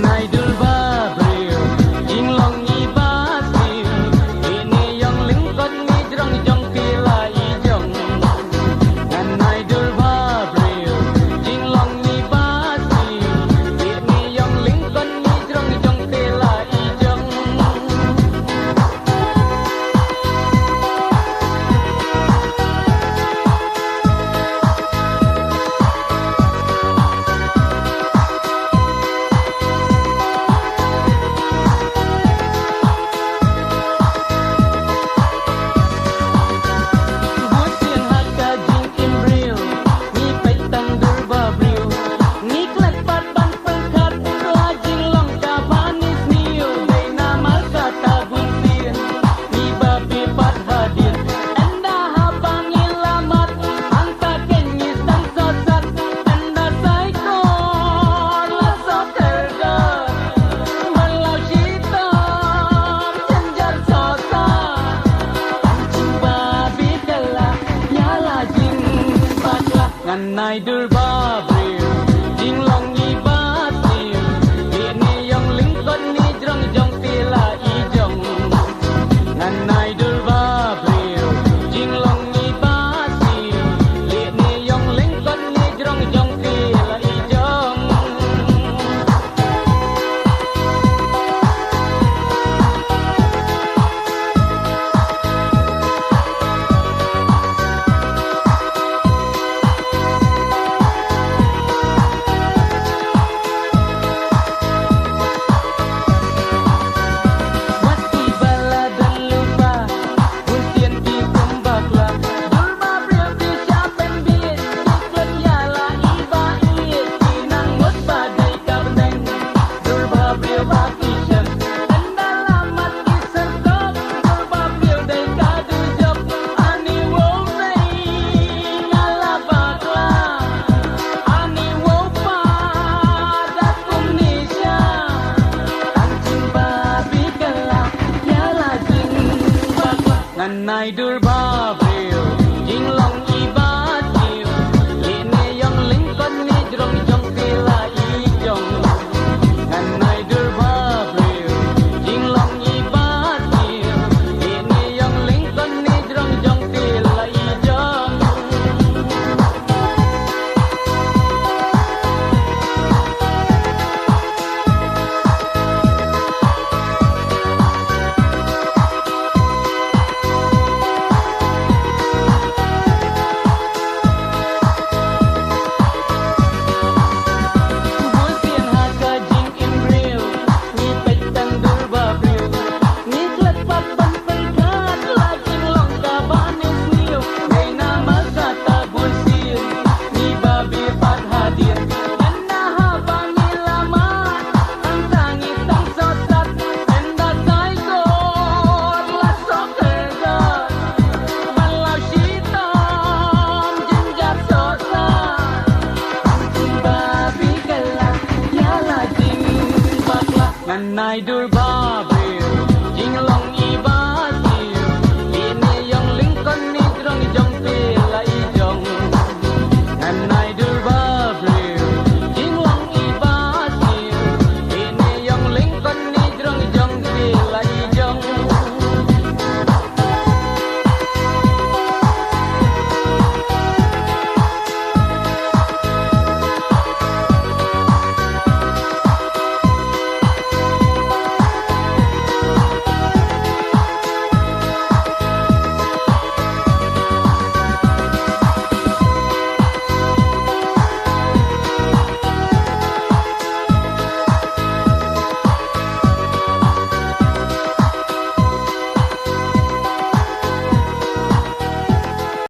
Nai dur ba bril jing long ni ba sil ni yong ling kon ni jrong jong tila I jong nai dur ba bril jing long ni ba sil ni yong ling kon ni jrong jong tila I jong nai dur ba bril jing long I ba sil ni yong ling kon ni jrong jong tila I jong nai dur ba bril jing long I ba sil ni yong ling kon ni jrong jong tila I jong nai dur ba